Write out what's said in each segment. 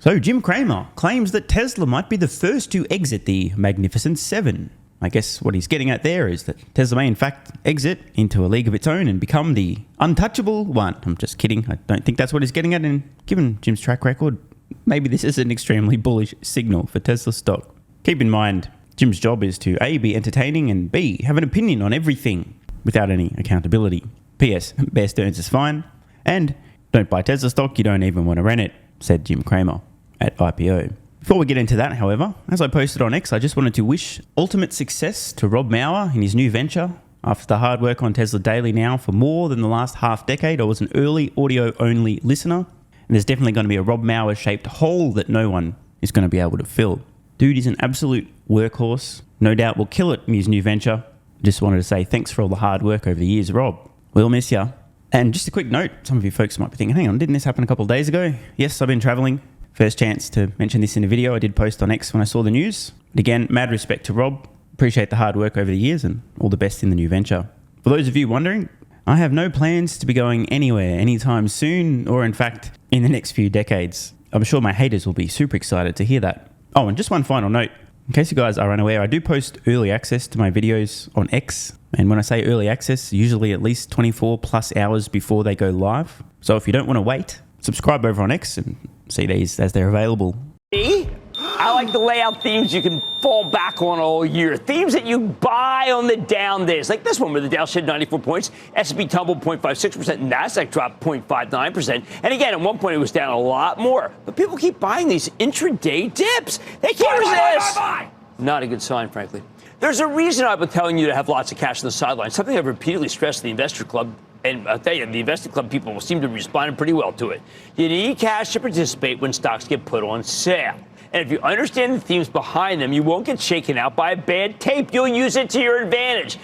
So Jim Cramer claims that Tesla might be the first to exit the Magnificent Seven. I guess what he's getting at there is that Tesla may in fact exit into a league of its own and become the untouchable one. I'm just kidding. I don't think that's what he's getting at, and given Jim's track record, maybe this is an extremely bullish signal for Tesla stock. Keep in mind, Jim's job is to A, be entertaining, and B, have an opinion on everything without any accountability. P.S. Bear Stearns is fine, and don't buy Tesla stock, you don't even want to rent it, said Jim Cramer at IPO. Before we get into that, however, as I posted on X, I just wanted to wish ultimate success to Rob Maurer in his new venture. After the hard work on Tesla Daily now for more than the last half decade, I was an early audio-only listener, and there's definitely going to be a Rob Maurer-shaped hole that no one is going to be able to fill. Dude is an absolute workhorse. No doubt will kill it in his new venture. Just wanted to say thanks for all the hard work over the years, Rob. We'll miss you. And just a quick note, some of you folks might be thinking, hang on, didn't this happen a couple of days ago? Yes, I've been traveling. First chance to mention this in a video. I did post on X when I saw the news. But again, mad respect to Rob. Appreciate the hard work over the years and all the best in the new venture. For those of you wondering, I have no plans to be going anywhere anytime soon, or in fact, in the next few decades. I'm sure my haters will be super excited to hear that. Oh, and just one final note. In case you guys are unaware, I do post early access to my videos on X. And when I say early access, usually at least 24 plus hours before they go live. So if you don't want to wait, subscribe over on X and see these as they're available. I like to lay out themes you can fall back on all year. Themes that you buy on the down days. Like this one where the Dow shed 94 points, S&P tumbled 0.56%, NASDAQ dropped 0.59%. And again, at one point it was down a lot more. But people keep buying these intraday dips. They can't resist. Buy. Not a good sign, frankly. There's a reason I've been telling you to have lots of cash on the sidelines. Something I've repeatedly stressed to the investor club. And I'll tell you, the investing club people seem to respond pretty well to it. You need cash to participate when stocks get put on sale. And if you understand the themes behind them, you won't get shaken out by a bad tape. You'll use it to your advantage.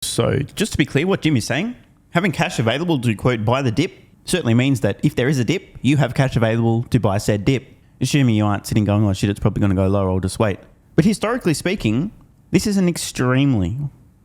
So just to be clear, what Jim is saying, having cash available to, quote, buy the dip certainly means that if there is a dip, you have cash available to buy said dip. Assuming you aren't sitting going, oh shit, it's probably going to go lower, I'll just wait. But historically speaking, this is an extremely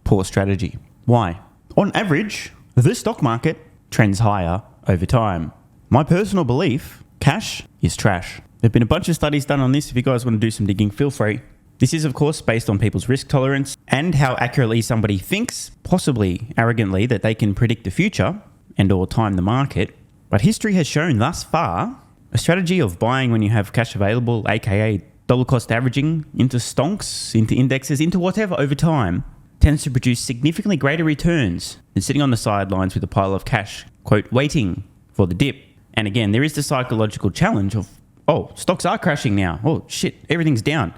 poor strategy. Why? On average, the stock market trends higher over time. My personal belief, cash is trash. There have been a bunch of studies done on this. If you guys want to do some digging, feel free. This is, of course, based on people's risk tolerance and how accurately somebody thinks, possibly arrogantly, that they can predict the future and or time the market. But history has shown thus far a strategy of buying when you have cash available, aka dollar cost averaging into stonks, into indexes, into whatever over time, tends to produce significantly greater returns than sitting on the sidelines with a pile of cash, quote, waiting for the dip. And again, there is the psychological challenge of, oh, stocks are crashing now. Oh, shit, everything's down.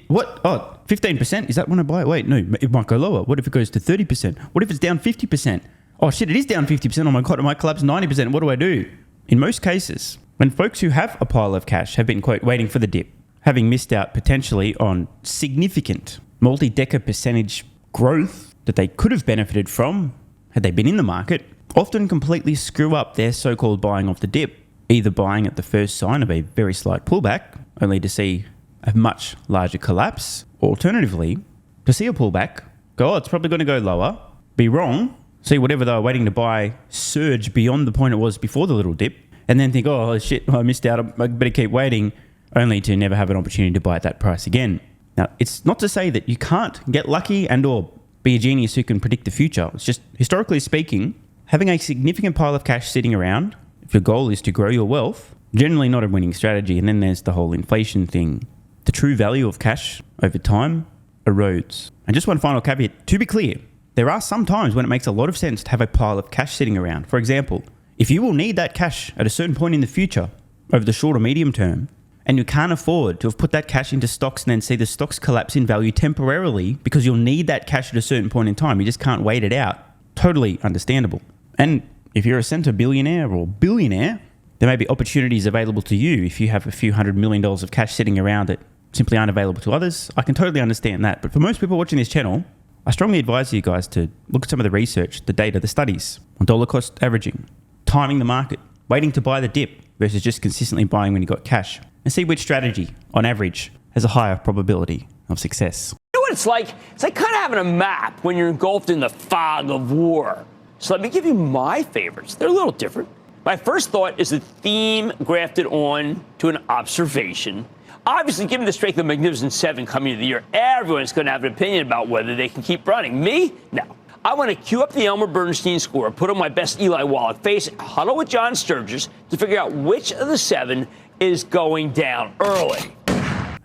What? Oh, 15%? Is that when I buy it? Wait, no, it might go lower. What if it goes to 30%? What if it's down 50%? Oh, shit, it is down 50%. Oh my God, it might collapse 90%. What do I do? In most cases, when folks who have a pile of cash have been, quote, waiting for the dip, having missed out potentially on significant multi-decade percentage growth that they could have benefited from had they been in the market, often completely screw up their so-called buying off the dip, either buying at the first sign of a very slight pullback, only to see a much larger collapse, or alternatively, to see a pullback, go, oh, it's probably going to go lower, be wrong, see whatever they were waiting to buy surge beyond the point it was before the little dip, and then think, oh shit, I missed out, I better keep waiting, only to never have an opportunity to buy at that price again. Now, it's not to say that you can't get lucky and or be a genius who can predict the future. It's just, historically speaking, having a significant pile of cash sitting around, if your goal is to grow your wealth, generally not a winning strategy. And then there's the whole inflation thing. The true value of cash over time erodes. And just one final caveat, to be clear, there are some times when it makes a lot of sense to have a pile of cash sitting around. For example, if you will need that cash at a certain point in the future, over the short or medium term, and you can't afford to have put that cash into stocks and then see the stocks collapse in value temporarily because you'll need that cash at a certain point in time. You just can't wait it out. Totally understandable. And if you're a center billionaire or billionaire, there may be opportunities available to you if you have a few $100 million of cash sitting around that simply aren't available to others. I can totally understand that. But for most people watching this channel, I strongly advise you guys to look at some of the research, the data, the studies on dollar cost averaging, timing the market, waiting to buy the dip versus just consistently buying when you got cash, and see which strategy, on average, has a higher probability of success. You know what it's like? It's like kind of having a map when you're engulfed in the fog of war. So let me give you my favorites. They're a little different. My first thought is the theme grafted on to an observation. Obviously, given the strength of the Magnificent Seven coming into the year, everyone's going to have an opinion about whether they can keep running. Me? No. I want to cue up the Elmer Bernstein score, put on my best Eli Wallach face, huddle with John Sturgis to figure out which of the seven is going down early.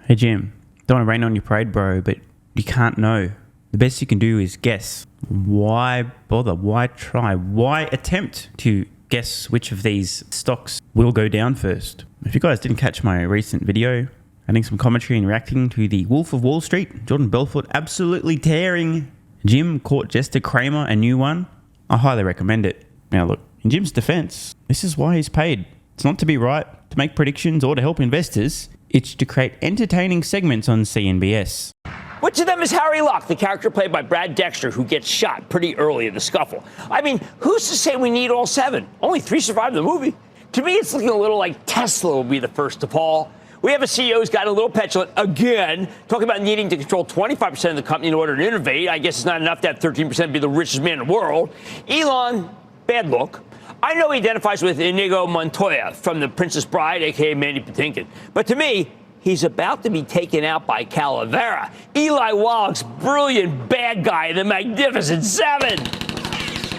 Hey, Jim. Don't want to rain on your parade, bro, but you can't know. The best you can do is guess. Why bother? Why try? Why attempt to guess which of these stocks will go down first? If you guys didn't catch my recent video, adding some commentary and reacting to the Wolf of Wall Street, Jordan Belfort absolutely tearing Jim, court jester Cramer, a new one, I highly recommend it. Now look, in Jim's defense, this is why he's paid. It's not to be right, to make predictions, or to help investors. It's to create entertaining segments on CNBS. Which of them is Harry Locke, the character played by Brad Dexter, who gets shot pretty early in the scuffle? I mean, who's to say we need all seven? Only 3 survived the movie. To me, it's looking a little like Tesla will be the first to fall. We have a CEO who's got a little petulant again, talking about needing to control 25% of the company in order to innovate. I guess it's not enough to have 13% be the richest man in the world. Elon, bad look. I know he identifies with Inigo Montoya from The Princess Bride, a.k.a. Mandy Patinkin. But to me, he's about to be taken out by Calavera, Eli Wallach's brilliant bad guy in The Magnificent Seven.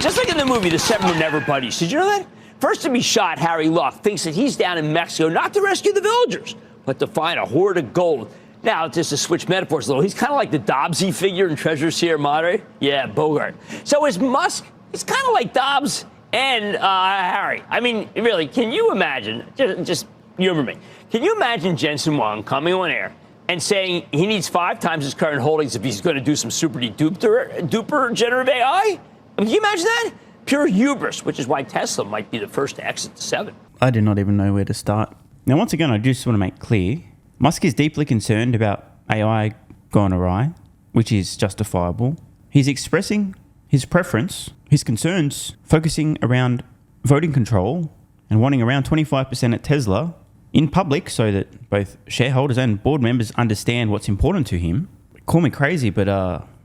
Just like in the movie, the seven were never buddies. Did you know that? First to be shot, Harry Locke thinks that he's down in Mexico not to rescue the villagers, but to find a hoard of gold. Now, just to switch metaphors a little, he's kind of like the Dobbsy figure in Treasure Sierra Madre. Yeah, Bogart. So is Musk, he's kind of like Dobbs and Harry. I mean, really, can you imagine, just humor me, can you imagine Jensen Huang coming on air and saying he needs 5 times his current holdings if he's going to do some super duper generative AI? I mean, can you imagine that? Pure hubris, which is why Tesla might be the first to exit the seven. I do not even know where to start. Now, once again, I just want to make clear, Musk is deeply concerned about AI gone awry, which is justifiable. He's expressing his preference, his concerns, focusing around voting control and wanting around 25% at Tesla in public so that both shareholders and board members understand what's important to him. Call me crazy, but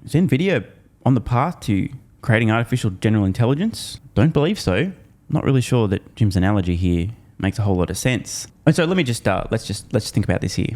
is NVIDIA on the path to creating artificial general intelligence? Don't believe so. Not really sure that Jim's analogy here makes a whole lot of sense. And so let me just let's think about this here.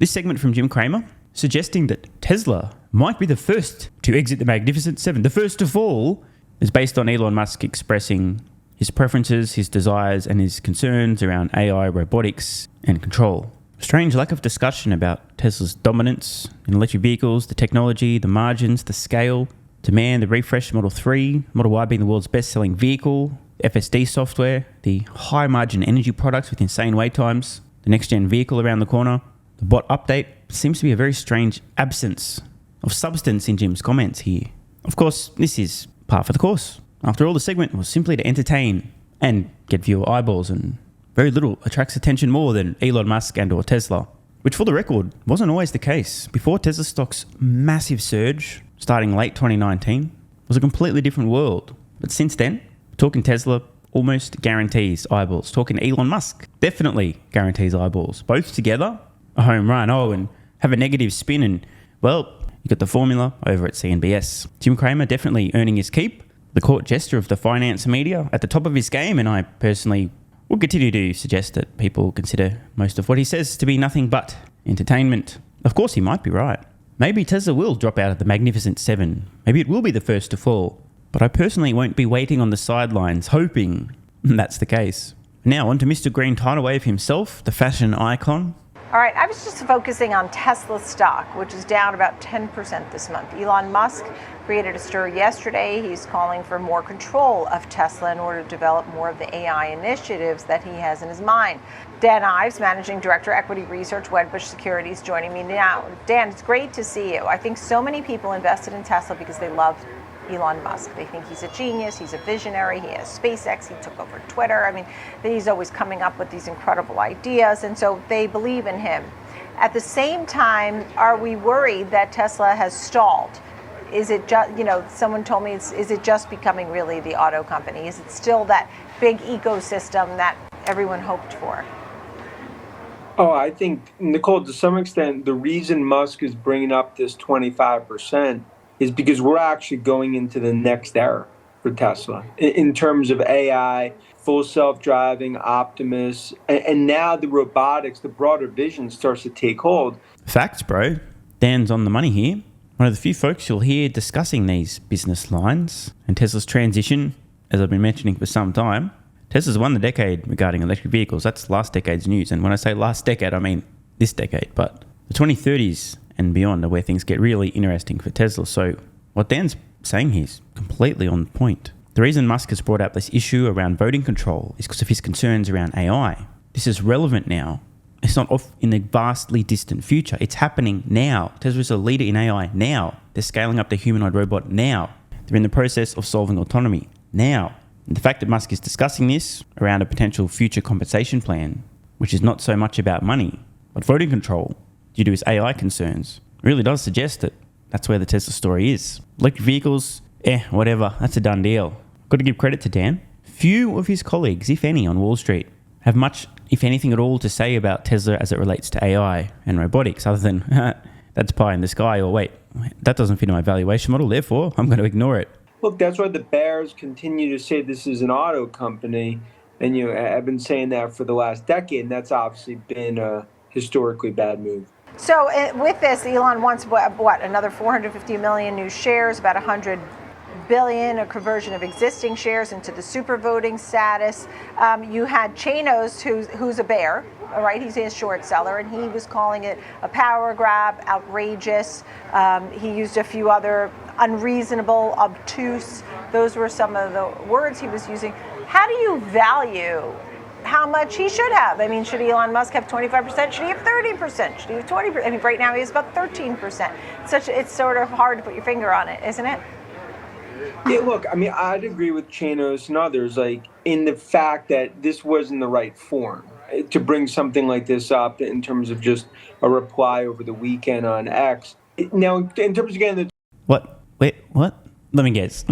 This segment from Jim Cramer suggesting that Tesla might be the first to exit the Magnificent Seven, the first to fall, is based on Elon Musk expressing his preferences, his desires, and his concerns around AI, robotics, and control. Strange lack of discussion about Tesla's dominance in electric vehicles, the technology, the margins, the scale, demand, the refreshed Model 3, Model Y being the world's best-selling vehicle, FSD software, the high-margin energy products with insane wait times, the next-gen vehicle around the corner. The bot update seems to be a very strange absence of substance in Jim's comments here. Of course, this is par for the course. After all, the segment was simply to entertain and get viewer eyeballs, and very little attracts attention more than Elon Musk and or Tesla, which for the record wasn't always the case. Before Tesla stock's massive surge, starting late 2019, was a completely different world. But since then, talking Tesla almost guarantees eyeballs. Talking Elon Musk definitely guarantees eyeballs. Both together, a home run. Oh, and have a negative spin and, well, you got the formula over at CNBS. Jim Cramer definitely earning his keep. The court jester of the finance media at the top of his game, and I personally will continue to suggest that people consider most of what he says to be nothing but entertainment. Of course, he might be right. Maybe Tesla will drop out of the Magnificent Seven. Maybe it will be the first to fall. But I personally won't be waiting on the sidelines, hoping that's the case. Now on to Mr. Green Tidal Wave himself, the fashion icon. All right, I was just focusing on Tesla stock, which is down about 10% this month. Elon Musk created a stir yesterday. He's calling for more control of Tesla in order to develop more of the AI initiatives that he has in his mind. Dan Ives, Managing Director, Equity Research, Wedbush Securities, joining me now. Dan, it's great to see you. I think so many people invested in Tesla because they love Elon Musk. They think he's a genius, he's a visionary, he has SpaceX, he took over Twitter. I mean, he's always coming up with these incredible ideas, and so they believe in him. At the same time, are we worried that Tesla has stalled? Is it just, someone told me, is it just becoming really the auto company? Is it still that big ecosystem that everyone hoped for? Oh, I think, Nicole, to some extent, the reason Musk is bringing up this 25% is because we're actually going into the next era. for Tesla in terms of AI, full self-driving, Optimus, and now the robotics, the broader vision starts to take hold. Facts, bro. Dan's on the money here. One of the few folks you'll hear discussing these business lines and Tesla's transition, as I've been mentioning for some time. Tesla's won the decade regarding electric vehicles. That's last decade's news. And when I say last decade, I mean this decade. But the 2030s and beyond are where things get really interesting for Tesla. So what Dan's saying here is completely on point. The reason Musk has brought up this issue around voting control is because of his concerns around AI. This is relevant now. It's not off in the vastly distant future. It's happening now. Tesla's a leader in AI now. They're scaling up the humanoid robot now. They're in the process of solving autonomy now. And the fact that Musk is discussing this around a potential future compensation plan, which is not so much about money, but voting control due to his AI concerns, really does suggest that that's where the Tesla story is. Electric vehicles, whatever, that's a done deal. Got to give credit to Dan. Few of his colleagues, if any, on Wall Street have much, if anything at all, to say about Tesla as it relates to AI and robotics, other than that's pie in the sky, or wait, that doesn't fit in my valuation model, therefore I'm going to ignore it. Look, that's why the bears continue to say this is an auto company, and I've been saying that for the last decade, and that's obviously been a historically bad move. So with this, Elon wants what, another 450 million new shares, about 100 billion, a conversion of existing shares into the super voting status. You had Chanos, who's a bear, all right? He's a short seller, and he was calling it a power grab, outrageous. He used a few other unreasonable, obtuse. Those were some of the words he was using. How do you value how much he should have? I mean, should Elon Musk have 25%? Should he have 30%? Should he have 20%? I mean, right now he has about 13%. It's sort of hard to put your finger on it, isn't it? Yeah, look, I mean, I'd agree with Chanos and others, like, in the fact that this wasn't the right form to bring something like this up in terms of just a reply over the weekend on X. Now, in terms of getting the... What? Wait, what? Let me guess.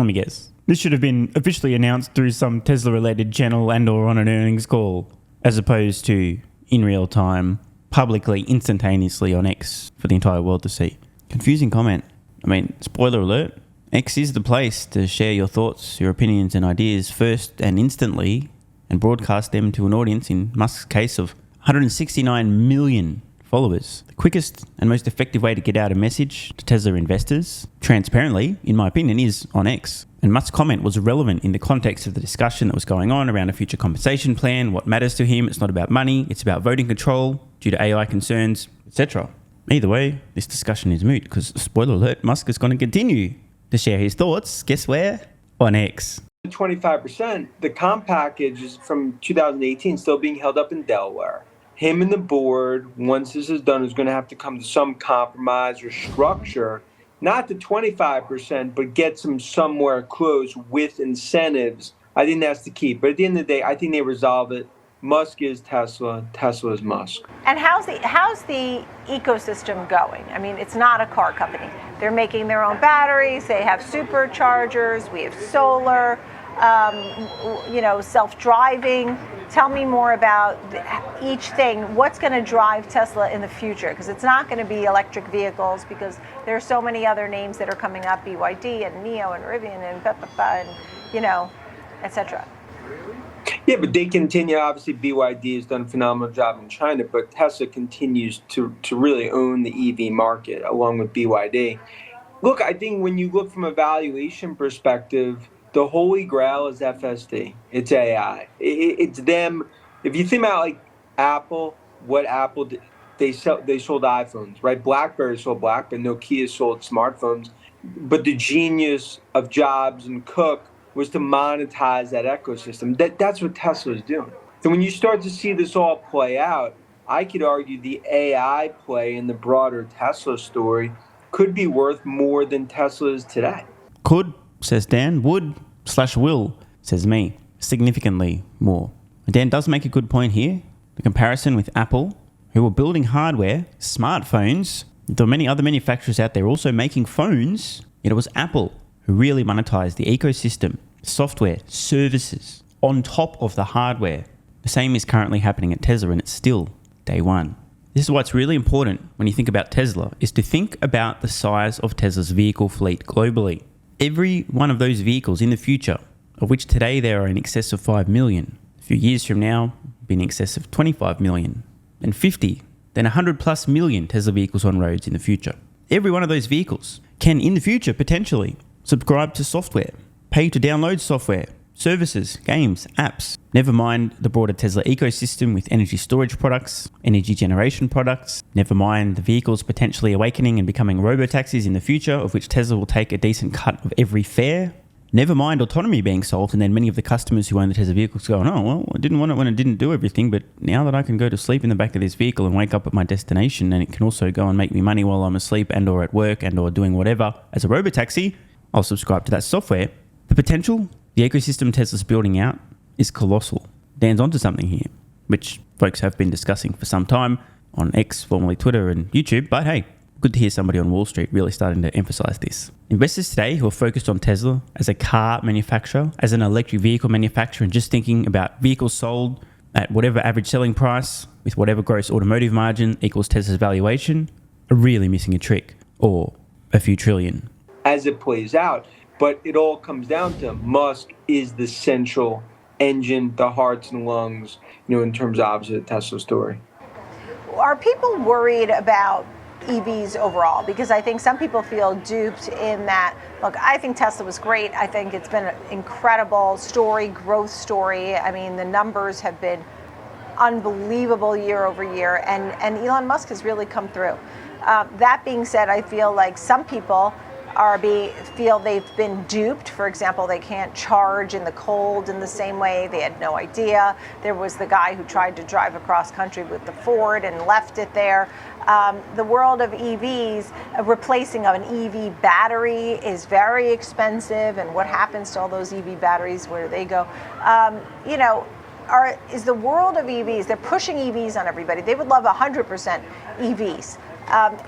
This should have been officially announced through some Tesla-related channel and or on an earnings call, as opposed to in real time, publicly, instantaneously on X for the entire world to see. Confusing comment. I mean, spoiler alert. X is the place to share your thoughts, your opinions and ideas first and instantly and broadcast them to an audience, in Musk's case, of 169 million followers. The quickest and most effective way to get out a message to Tesla investors, transparently, in my opinion, is on X. And Musk's comment was relevant in the context of the discussion that was going on around a future compensation plan, what matters to him. It's not about money, it's about voting control due to AI concerns, etc. Either way, this discussion is moot because, spoiler alert, Musk is going to continue to share his thoughts, guess where? On X. 25%, the comp package is from 2018 still being held up in Delaware. Him and the board, once this is done, is going to have to come to some compromise or structure, not to 25%, but get them somewhere close with incentives. I think that's the key. But at the end of the day, I think they resolve it. Musk is Tesla, Tesla is Musk. And how's the ecosystem going? I mean, it's not a car company. They're making their own batteries. They have superchargers. We have solar, self-driving. Tell me more about each thing. What's going to drive Tesla in the future? Because it's not going to be electric vehicles, because there are so many other names that are coming up, BYD and NIO and Rivian and etc. Yeah, but they continue. Obviously, BYD has done a phenomenal job in China, but Tesla continues to really own the EV market along with BYD. Look, I think when you look from a valuation perspective, the holy grail is FSD. It's AI. It's them. If you think about like Apple, what Apple did, they sold iPhones, right? BlackBerry sold BlackBerry, Nokia sold smartphones. But the genius of Jobs and Cook was to monetize that ecosystem. That's what Tesla is doing. So when you start to see this all play out, I could argue the AI play in the broader Tesla story could be worth more than Tesla is today. Could, says Dan. Would/will, says me. Significantly more. Dan does make a good point here. The comparison with Apple, who were building hardware, smartphones. There are many other manufacturers out there also making phones. Yet it was Apple who really monetized the ecosystem, software, services, on top of the hardware. The same is currently happening at Tesla, and it's still day one. This is why it's really important when you think about Tesla, is to think about the size of Tesla's vehicle fleet globally. Every one of those vehicles in the future, of which today there are in excess of 5 million, a few years from now, be in excess of 25 million, and 50, then 100 plus million Tesla vehicles on roads in the future. Every one of those vehicles can, in the future, potentially subscribe to software, pay to download software, services, games, apps. Never mind the broader Tesla ecosystem with energy storage products, energy generation products. Never mind the vehicles potentially awakening and becoming robotaxis in the future, of which Tesla will take a decent cut of every fare. Never mind autonomy being solved, and then many of the customers who own the Tesla vehicles going, oh, well, I didn't want it when it didn't do everything, but now that I can go to sleep in the back of this vehicle and wake up at my destination, and it can also go and make me money while I'm asleep and or at work and or doing whatever as a robotaxi, I'll subscribe to that software. The potential, the ecosystem Tesla's building out is colossal. Dan's onto something here, which folks have been discussing for some time on X, formerly Twitter and YouTube, but hey, good to hear somebody on Wall Street really starting to emphasize this. Investors today who are focused on Tesla as a car manufacturer, as an electric vehicle manufacturer, and just thinking about vehicles sold at whatever average selling price with whatever gross automotive margin equals Tesla's valuation, are really missing a trick, or a few trillion. As it plays out, but it all comes down to Musk is the central engine, the hearts and lungs, in terms of obviously the Tesla story. Are people worried about EVs overall? Because I think some people feel duped in that, look, I think Tesla was great. I think it's been an incredible story, growth story. I mean, the numbers have been unbelievable year over year, and Elon Musk has really come through. That being said, I feel like some people feel they've been duped. For example, they can't charge in the cold in the same way. They had no idea. There was the guy who tried to drive across country with the Ford and left it there. The world of EVs, replacing of an EV battery is very expensive, and what happens to all those EV batteries? Where do they go? Is the world of EVs, they're pushing EVs on everybody. They would love 100% EVs.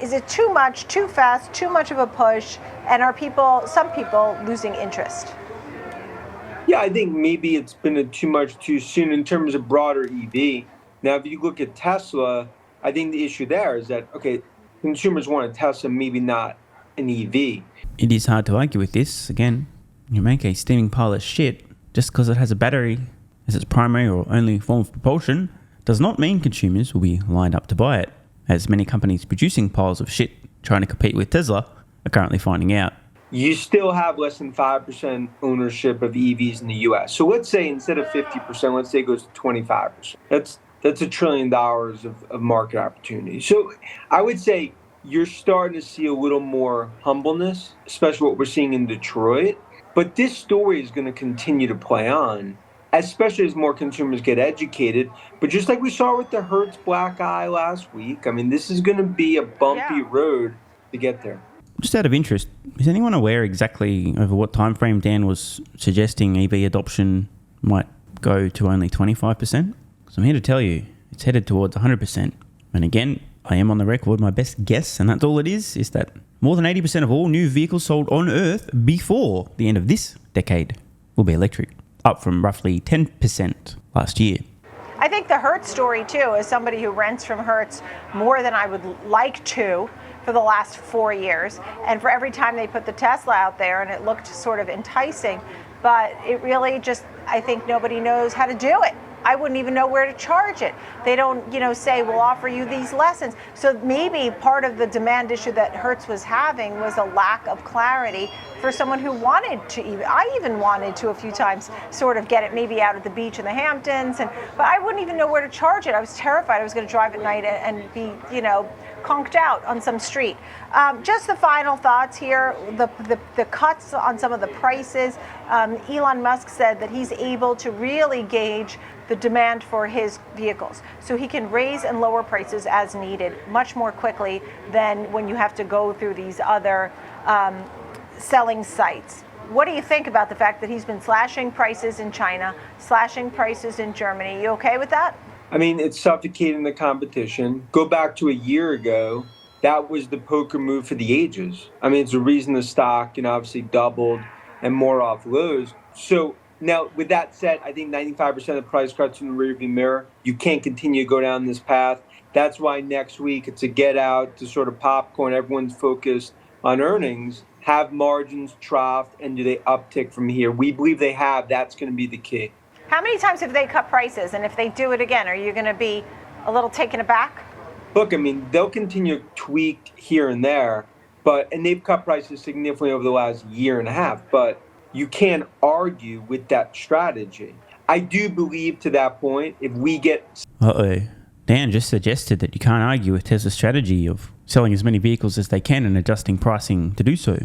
Is it too much, too fast, too much of a push? And are some people losing interest? Yeah, I think maybe it's been too much too soon in terms of broader EV. Now, if you look at Tesla, I think the issue there is that, okay, consumers want a Tesla, maybe not an EV. It is hard to argue with this. Again, you make a steaming pile of shit just because it has a battery as its primary or only form of propulsion does not mean consumers will be lined up to buy it, as many companies producing piles of shit trying to compete with Tesla are currently finding out. You still have less than 5% ownership of EVs in the US. So let's say instead of 50%, let's say it goes to 25%. That's $1 trillion of market opportunity. So I would say you're starting to see a little more humbleness, especially what we're seeing in Detroit. But this story is going to continue to play on, especially as more consumers get educated. But just like we saw with the Hertz black eye last week, I mean, this is going to be a bumpy road to get there. Just out of interest, is anyone aware exactly over what time frame Dan was suggesting EV adoption might go to only 25%? So I'm here to tell you, it's headed towards 100%. And again, I am on the record, my best guess, and that's all it is that more than 80% of all new vehicles sold on Earth before the end of this decade will be electric, up from roughly 10% last year. I think the Hertz story, too, as somebody who rents from Hertz more than I would like to for the last 4 years, and for every time they put the Tesla out there, and it looked sort of enticing, but it really just, I think nobody knows how to do it. I wouldn't even know where to charge it. They don't, say we'll offer you these lessons. So maybe part of the demand issue that Hertz was having was a lack of clarity for someone who wanted to I even wanted to a few times sort of get it maybe out at the beach in the Hamptons, but I wouldn't even know where to charge it. I was terrified I was going to drive at night and be, conked out on some street. Just the final thoughts here, the cuts on some of the prices. Elon Musk said that he's able to really gauge the demand for his vehicles. So he can raise and lower prices as needed much more quickly than when you have to go through these other selling sites. What do you think about the fact that he's been slashing prices in China, slashing prices in Germany? You okay with that? I mean, it's suffocating the competition. Go back to a year ago, that was the poker move for the ages. I mean, it's the reason the stock, obviously doubled and more off lows. So now, with that said, I think 95% of the price cuts in the rearview mirror. You can't continue to go down this path. That's why next week it's a get out to sort of popcorn. Everyone's focused on earnings. Have margins troughed, and do they uptick from here? We believe they have. That's going to be the key. How many times have they cut prices? And if they do it again, are you going to be a little taken aback? Look, I mean, they'll continue to tweak here and there, and they've cut prices significantly over the last year and a half, but you can't argue with that strategy. I do believe to that point, if we get... Dan just suggested that you can't argue with Tesla's strategy of selling as many vehicles as they can and adjusting pricing to do so.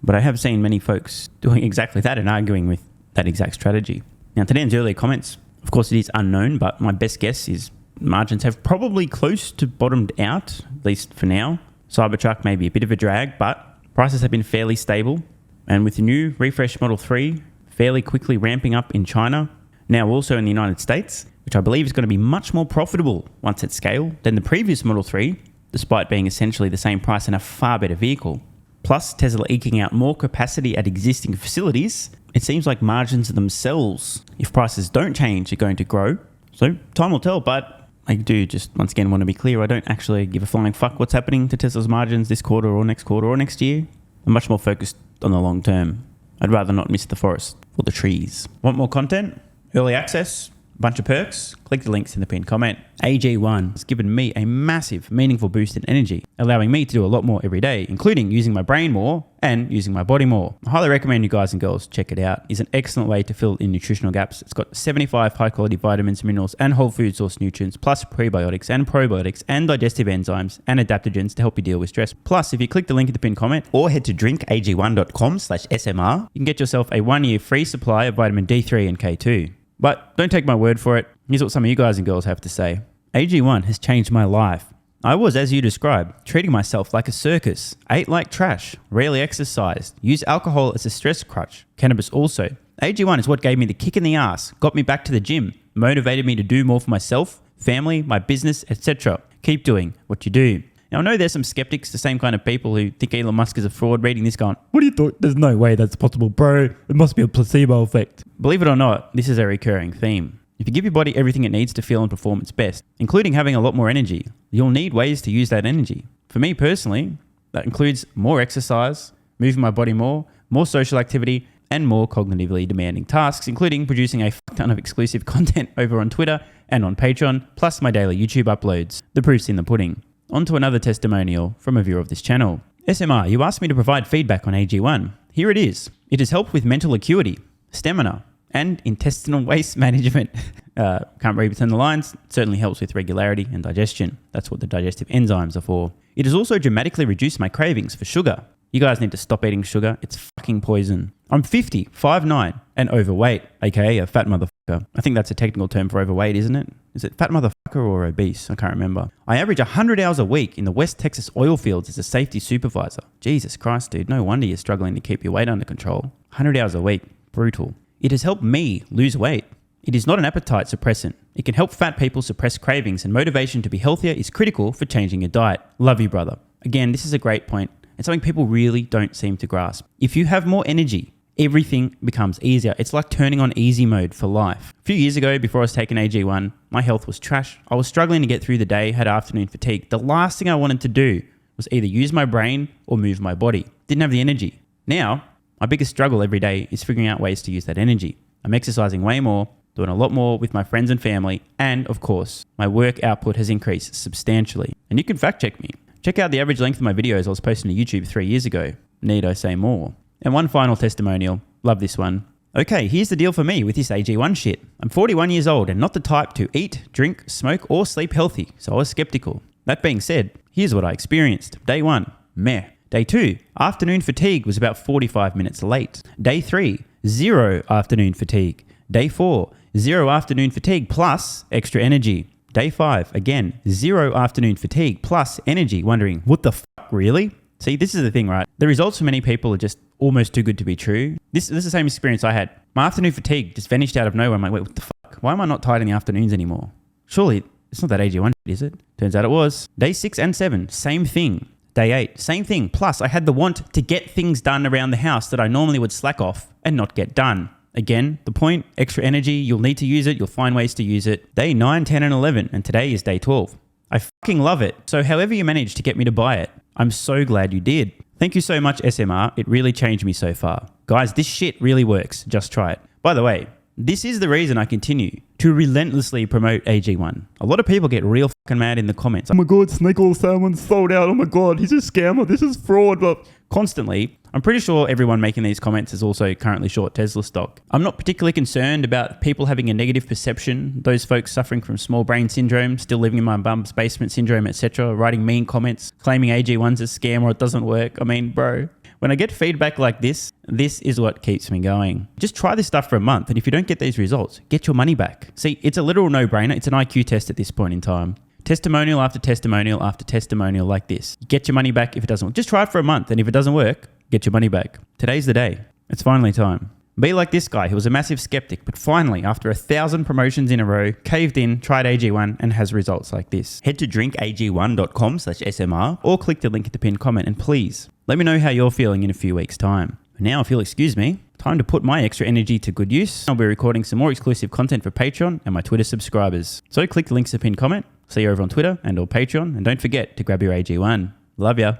But I have seen many folks doing exactly that and arguing with that exact strategy. Now, to Dan's earlier comments, of course it is unknown, but my best guess is margins have probably close to bottomed out, at least for now. Cybertruck may be a bit of a drag, but prices have been fairly stable. And with the new refresh Model 3 fairly quickly ramping up in China, now also in the United States, which I believe is going to be much more profitable once at scale than the previous Model 3, despite being essentially the same price and a far better vehicle. Plus, Tesla eking out more capacity at existing facilities, it seems like margins themselves, if prices don't change, are going to grow. So time will tell, but I do just once again want to be clear, I don't actually give a flying fuck what's happening to Tesla's margins this quarter or next year. I'm much more focused on the long term. I'd rather not miss the forest or the trees. Want more content? Early access? Bunch of perks? Click the links in the pinned comment. AG1 has given me a massive, meaningful boost in energy, allowing me to do a lot more every day, including using my brain more and using my body more. I highly recommend you guys and girls check it out. It's an excellent way to fill in nutritional gaps. It's got 75 high-quality vitamins, minerals, and whole food source nutrients, plus prebiotics and probiotics and digestive enzymes and adaptogens to help you deal with stress. Plus, if you click the link in the pinned comment or head to drinkag1.com/SMR, you can get yourself a 1-year free supply of vitamin D3 and K2. But don't take my word for it. Here's what some of you guys and girls have to say. AG1 has changed my life. I was, as you described, treating myself like a circus, ate like trash, rarely exercised, used alcohol as a stress crutch, cannabis also. AG1 is what gave me the kick in the ass, got me back to the gym, motivated me to do more for myself, family, my business, etc. Keep doing what you do. Now, I know there's some skeptics, the same kind of people who think Elon Musk is a fraud, reading this going, what do you thought? There's no way that's possible, bro. It must be a placebo effect. Believe it or not, this is a recurring theme. If you give your body everything it needs to feel and perform its best, including having a lot more energy, you'll need ways to use that energy. For me personally, that includes more exercise, moving my body more social activity, and more cognitively demanding tasks, including producing a fuck ton of exclusive content over on Twitter and on Patreon, plus my daily YouTube uploads. The proof's in the pudding. On to another testimonial from a viewer of this channel. SMR, you asked me to provide feedback on AG1. Here it is. It has helped with mental acuity, stamina, and intestinal waste management. Can't read between the lines. It certainly helps with regularity and digestion. That's what the digestive enzymes are for. It has also dramatically reduced my cravings for sugar. You guys need to stop eating sugar. It's fucking poison. I'm 50, 5'9", and overweight, aka a fat motherfucker. I think that's a technical term for overweight, isn't it? Is it fat motherfucker or obese? I can't remember. I average 100 hours a week in the West Texas oil fields as a safety supervisor. Jesus Christ, dude. No wonder you're struggling to keep your weight under control. 100 hours a week. Brutal. It has helped me lose weight. It is not an appetite suppressant. It can help fat people suppress cravings, and motivation to be healthier is critical for changing your diet. Love you, brother. Again, this is a great point. It's something people really don't seem to grasp. If you have more energy, everything becomes easier. It's like turning on easy mode for life. A few years ago, before I was taking AG1, my health was trash. I was struggling to get through the day, had afternoon fatigue. The last thing I wanted to do was either use my brain or move my body. Didn't have the energy. Now, my biggest struggle every day is figuring out ways to use that energy. I'm exercising way more, doing a lot more with my friends and family, and of course, my work output has increased substantially. And you can fact check me. Check out the average length of my videos I was posting to YouTube 3 years ago. Need I say more? And one final testimonial. Love this one. Okay, here's the deal for me with this AG1 shit. I'm 41 years old and not the type to eat, drink, smoke, or sleep healthy, so I was skeptical. That being said, here's what I experienced. Day 1, meh. Day 2, afternoon fatigue was about 45 minutes late. Day 3, 0 afternoon fatigue. Day 4, 0 afternoon fatigue plus extra energy. Day 5, again, 0 afternoon fatigue plus energy, wondering, what the fuck, really? See, this is the thing, right? The results for many people are just almost too good to be true. This is the same experience I had. My afternoon fatigue just vanished out of nowhere. I'm like, wait, what the fuck? Why am I not tired in the afternoons anymore? Surely, it's not that AG1 shit, is it? Turns out it was. Day 6 and 7, same thing. Day 8, same thing. Plus, I had the want to get things done around the house that I normally would slack off and not get done. Again, the point, extra energy, you'll need to use it, you'll find ways to use it. Day 9, 10, and 11, and today is day 12. I fucking love it. So however you managed to get me to buy it, I'm so glad you did. Thank you so much, SMR. It really changed me so far. Guys, this shit really works. Just try it. By the way, this is the reason I continue to relentlessly promote AG1. A lot of people get real fucking mad in the comments. Oh my God, Snake Oil Salmon's sold out. Oh my God, he's a scammer. This is fraud. But constantly, I'm pretty sure everyone making these comments is also currently short Tesla stock. I'm not particularly concerned about people having a negative perception, those folks suffering from small brain syndrome, still living in my bum's basement syndrome, etc., writing mean comments, claiming AG1's a scam or it doesn't work. I mean, bro, when I get feedback like this is what keeps me going. Just try this stuff for a month, and if you don't get these results, get your money back. See, it's a literal no-brainer. It's an IQ test at this point in time. Testimonial after testimonial after testimonial like this. Get your money back if it doesn't work. Just try it for a month, and if it doesn't work, get your money back. Today's the day. It's finally time. Be like this guy who was a massive skeptic, but finally, after 1,000 promotions in a row, caved in, tried AG1, and has results like this. Head to drinkag1.com/SMR or click the link at the pinned comment, and please, let me know how you're feeling in a few weeks' time. Now, if you'll excuse me, time to put my extra energy to good use. I'll be recording some more exclusive content for Patreon and my Twitter subscribers. So click the links at the pinned comment. See you over on Twitter and or Patreon, and don't forget to grab your AG1. Love ya.